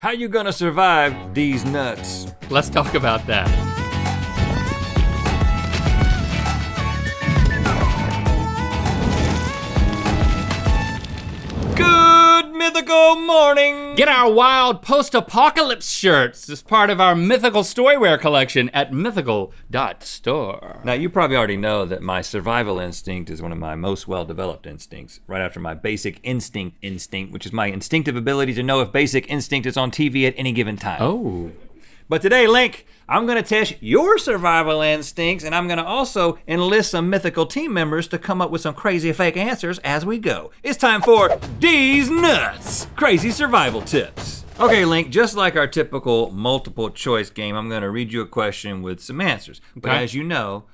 How you gonna survive these nuts? Let's talk about that. Good mythical morning! Get our wild post-apocalypse shirts as part of our Mythical storywear collection at mythical.store. Now you probably already know that my survival instinct is one of my most well-developed instincts, right after my basic instinct, which is my instinctive ability to know if basic instinct is on TV at any given time. Oh. But today, Link, I'm gonna test your survival instincts, and I'm gonna also enlist some mythical team members to come up with some crazy fake answers as we go. It's time for These Nuts, crazy survival tips. Okay, Link, just like our typical multiple choice game, I'm gonna read you a question with some answers. But as you know,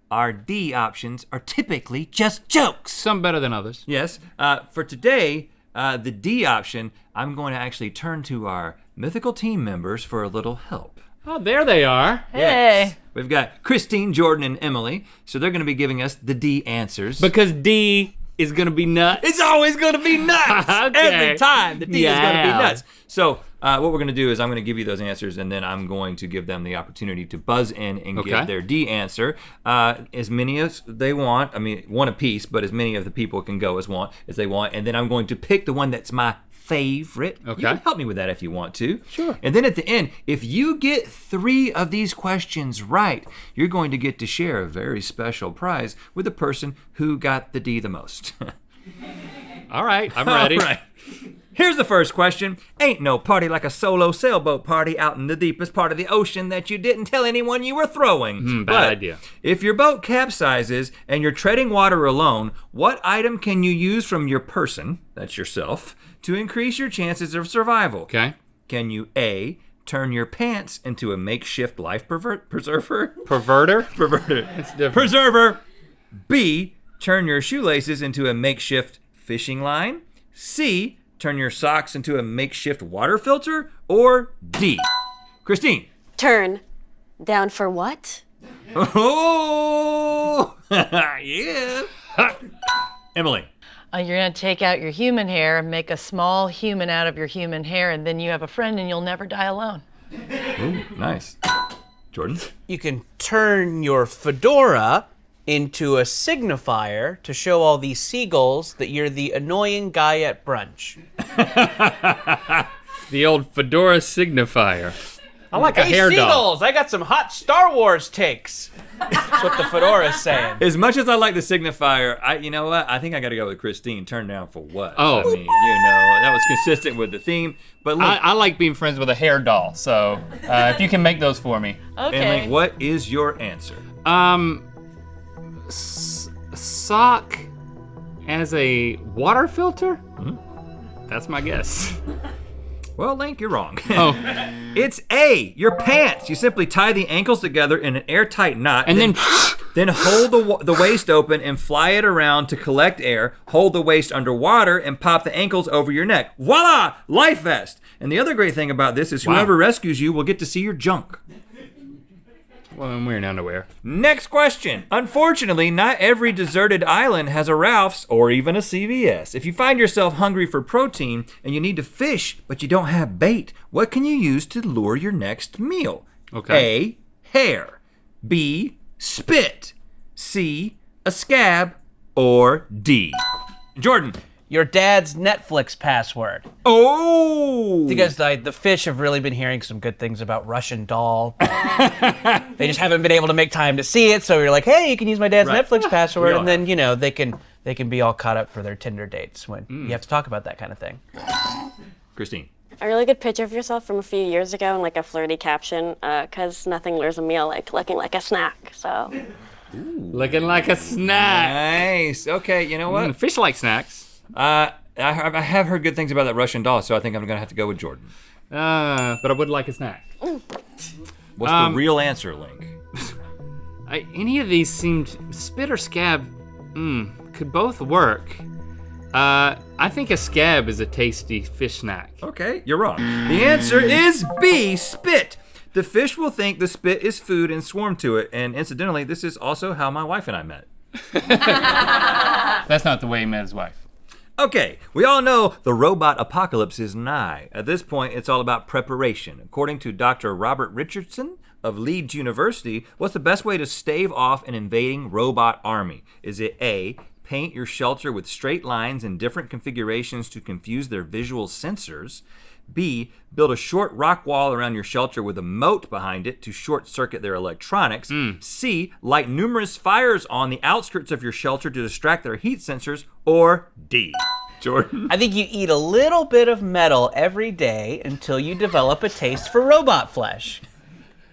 our D options are typically just jokes. Some better than others. Yes, for today, the D option, I'm going to actually turn to our mythical team members for a little help. Oh, there they are. Hey. Yes. We've got Christine, Jordan, and Emily. So they're gonna be giving us the D answers. Because D is gonna be nuts. It's always gonna be nuts. Okay. Every time the D is gonna be Yeah. nuts. So what we're gonna do is I'm gonna give you those answers, and then I'm going to give them the opportunity to buzz in and Okay. give their D answer. As many as they want, I mean one apiece, but as many of the people can go as they want. And then I'm going to pick the one that's my favorite. Okay. You can help me with that if you want to. Sure. And then at the end, if you get 3 of these questions right, you're going to get to share a very special prize with the person who got the D the most. All right, I'm ready. All right. Here's the first question. Ain't no party like a solo sailboat party out in the deepest part of the ocean that you didn't tell anyone you were throwing. Bad idea. If your boat capsizes and you're treading water alone, what item can you use from your person, that's yourself, to increase your chances of survival? Okay. Can you A, turn your pants into a makeshift life preserver? Perverter? Perverter. It's different. Preserver. B, turn your shoelaces into a makeshift fishing line. C, turn your socks into a makeshift water filter. Or D, Christine. Turn. Down for what? Oh, yeah. Emily. You're gonna take out your human hair and make a small human out of your human hair, and then you have a friend and you'll never die alone. Ooh, nice. Jordan. You can turn your fedora into a signifier to show all these seagulls that you're the annoying guy at brunch. The old fedora signifier. I like a hair doll. Seagulls, I got some hot Star Wars takes. That's what the fedora's saying. As much as I like the signifier, you know what? I think I gotta go with Christine. Turn down for what? Oh. I mean, that was consistent with the theme. But look, I like being friends with a hair doll, so if you can make those for me. Okay. and like, what is your answer? Sock as a water filter? That's my guess. Well, Link, you're wrong. Oh, It's A, your pants. You simply tie the ankles together in an airtight knot. and then Then hold the waist open and fly it around to collect air. Hold the waist underwater and pop the ankles over your neck. Voila, life vest. And the other great thing about this is whoever rescues you will get to see your junk. well, I'm wearing underwear. Next question. Unfortunately, not every deserted island has a Ralph's or even a CVS. If you find yourself hungry for protein and you need to fish, but you don't have bait, what can you use to lure your next meal? Okay. A, hair. B, spit. C, a scab. Or D, Jordan. Your dad's Netflix password. Oh! Because the fish have really been hearing some good things about Russian Doll. They just haven't been able to make time to see it, so you're like, hey, you can use my dad's Right. Netflix password, We all and then, they can be all caught up for their Tinder dates when you have to talk about that kind of thing. Christine. A really good picture of yourself from a few years ago and like a flirty caption, because nothing lures a meal like looking like a snack, so. Looking like a snack. Nice. Okay, you know what? Fish like snacks. I have heard good things about that Russian doll, so I think I'm gonna have to go with Jordan. But I would like a snack. What's the real answer, Link? Any of these seemed, spit or scab, could both work. I think a scab is a tasty fish snack. Okay, you're wrong. The answer is B, spit. The fish will think the spit is food and swarm to it, and incidentally, this is also how my wife and I met. That's not the way he met his wife. Okay, we all know the robot apocalypse is nigh. At this point, it's all about preparation. According to Dr. Robert Richardson of Leeds University, what's the best way to stave off an invading robot army? Is it A, paint your shelter with straight lines in different configurations to confuse their visual sensors? B, build a short rock wall around your shelter with a moat behind it to short circuit their electronics. C, light numerous fires on the outskirts of your shelter to distract their heat sensors. Or D, Jordan? I think you eat a little bit of metal every day until you develop a taste for robot flesh.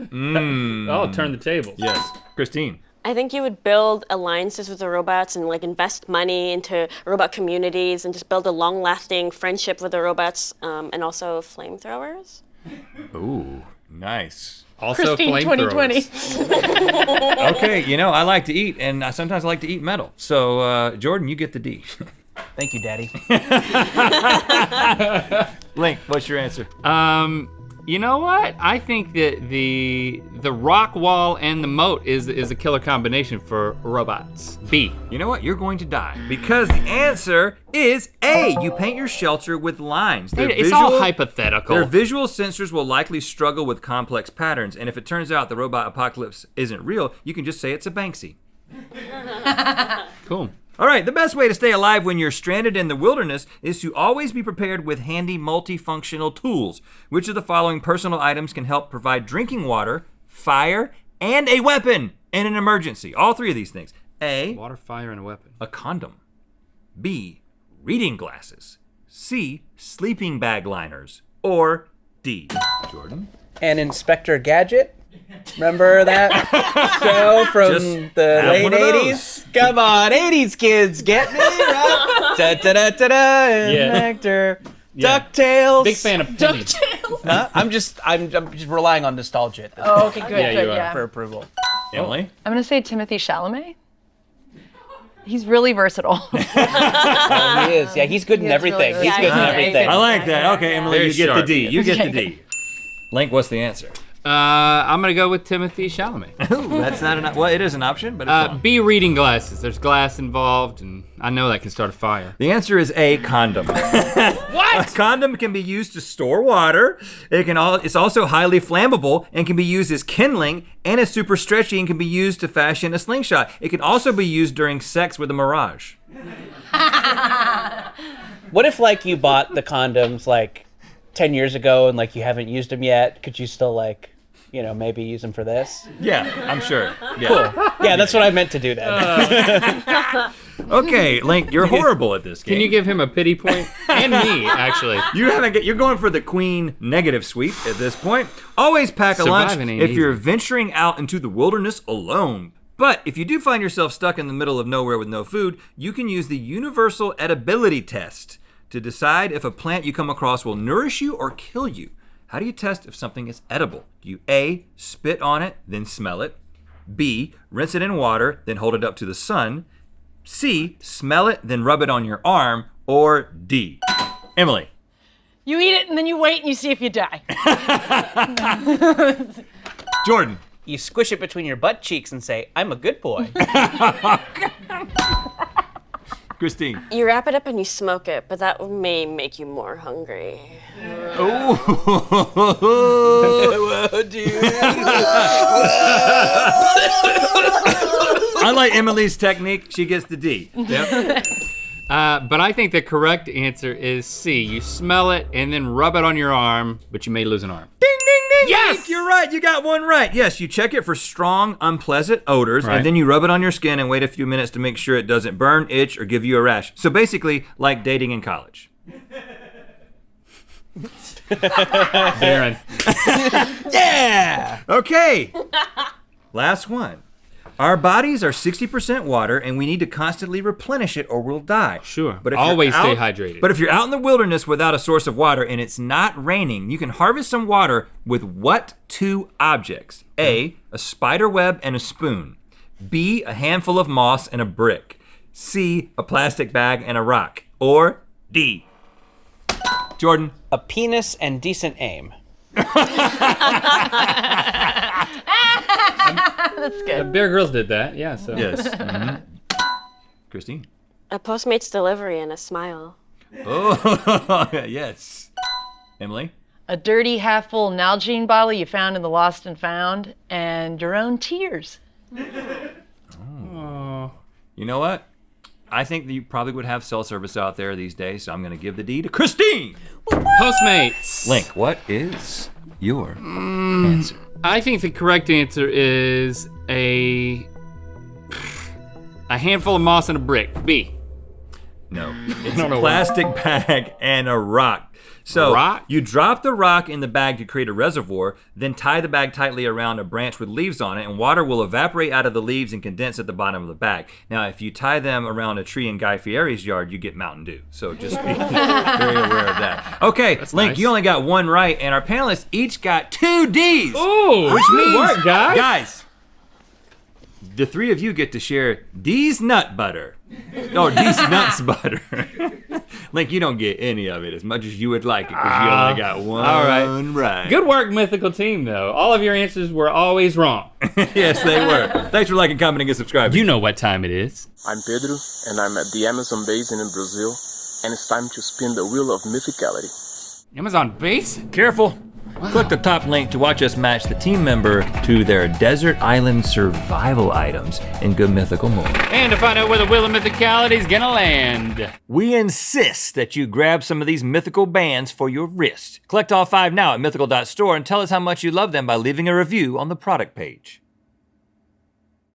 Oh, turn the tables. Yes. Christine? I think you would build alliances with the robots and like invest money into robot communities and just build a long-lasting friendship with the robots, and also flamethrowers. Ooh, nice. Also Christine flamethrowers. 2020. Okay, I like to eat, and I sometimes like to eat metal. So, Jordan, you get the D. Thank you, Daddy. Link, what's your answer? You know what? I think that the rock wall and the moat is a killer combination for robots. B. You know what? You're going to die because the answer is A. You paint your shelter with lines. It's all hypothetical. Their visual sensors will likely struggle with complex patterns, and if it turns out the robot apocalypse isn't real, you can just say it's a Banksy. Cool. All right, the best way to stay alive when you're stranded in the wilderness is to always be prepared with handy multifunctional tools. Which of the following personal items can help provide drinking water, fire, and a weapon in an emergency? All three of these things. A, Water, fire, and a weapon. a condom. B, reading glasses. C, sleeping bag liners. Or D, Jordan? And Inspector Gadget? Remember that show from Just the have late one of 80s? Come on, 80s kids, get me right. Da-da-da-da-da, Inspector. Yeah. DuckTales. Big fan of Penny. Huh? I'm just relying on nostalgia at this Oh, okay, good, Yeah, you good, are. yeah. for approval. Emily? I'm gonna say Timothy Chalamet. He's really versatile. Oh, he is. Yeah, he's good in He is really everything. good. He's Yeah, good in he's everything. very I like that. Okay, Emily, Very you get the sharp. D. You get the D. Link, what's the answer? I'm gonna go with Timothy Chalamet. Ooh, that's not an well, it is an option, but it's wrong. B, reading glasses. There's glass involved, and I know that can start a fire. The answer is A, condom. What? A condom can be used to store water. It's also highly flammable and can be used as kindling, and is super stretchy and can be used to fashion a slingshot. It can also be used during sex with a mirage. What if, like, you bought the condoms, like, 10 years ago and, like, you haven't used them yet? Could you still, like, maybe use them for this? Yeah, I'm sure. Yeah. Cool. Yeah, that's what I meant to do then. Okay, Link, you're horrible at this game. Can you give him a pity point? And me, actually. You're going for the queen negative sweep at this point. Always pack a lunch Surviving ain't if easy. you're venturing out into the wilderness alone. But if you do find yourself stuck in the middle of nowhere with no food, you can use the universal edibility test to decide if a plant you come across will nourish you or kill you. How do you test if something is edible? Do you A, spit on it, then smell it? B, rinse it in water, then hold it up to the sun? C, smell it, then rub it on your arm? Or D? Emily. You eat it and then you wait and you see if you die. Jordan. You squish it between your butt cheeks and say, I'm a good boy. Christine. You wrap it up and you smoke it, but that may make you more hungry. I like Emily's technique. She gets the D. Yep. But I think the correct answer is C. You smell it and then rub it on your arm, but you may lose an arm. Ding, ding, ding. Yes! Link, you're right. You got one right. Yes, you check it for strong, unpleasant odors, Right. and then you rub it on your skin and wait a few minutes to make sure it doesn't burn, itch, or give you a rash. So basically, like dating in college. Darren. Yeah! Okay. Last one. Our bodies are 60% water, and we need to constantly replenish it or we'll die. Sure. But if Always you're stay out- hydrated. But if you're out in the wilderness without a source of water and it's not raining, you can harvest some water with what two objects? A, a spider web and a spoon. B, a handful of moss and a brick. C, a plastic bag and a rock. Or D. Jordan. A penis and decent aim. That's good. Bear Grylls did that, yeah, so. Yes. Mhm. Christine. A Postmates delivery and a smile. Oh, yes. Emily? A dirty half-full Nalgene bottle you found in the Lost and Found, and your own tears. Oh. You know what? I think that you probably would have cell service out there these days, so I'm gonna give the D to Christine. Postmates. Link, what is your answer? I think the correct answer is a handful of moss and a brick. B. No, it's don't a know plastic bag and a rock. So rock? you drop the rock in the bag to create a reservoir, then tie the bag tightly around a branch with leaves on it, and water will evaporate out of the leaves and condense at the bottom of the bag. Now, if you tie them around a tree in Guy Fieri's yard, you get Mountain Dew. So just be very aware of that. Okay, Link, nice. you only got one right, and our panelists each got 2 Ds. Ooh, which good means, work, guys. the 3 of you get to share D's nut butter. Or D's nuts butter. Link, you don't get any of it as much as you would like it because you only got one all right. right. Good work, Mythical team, though. All of your answers were always wrong. Yes, they were. Thanks for liking, commenting, and subscribing. You know what time it is. I'm Pedro, and I'm at the Amazon basin in Brazil, and it's time to spin the wheel of mythicality. Amazon base? Careful. Click the top link to watch us match the team member to their desert island survival items in good mythical moment. And to find out where the wheel of mythicality is gonna land. We insist that you grab some of these mythical bands for your wrist. Collect all 5 now at mythical.store and tell us how much you love them by leaving a review on the product page.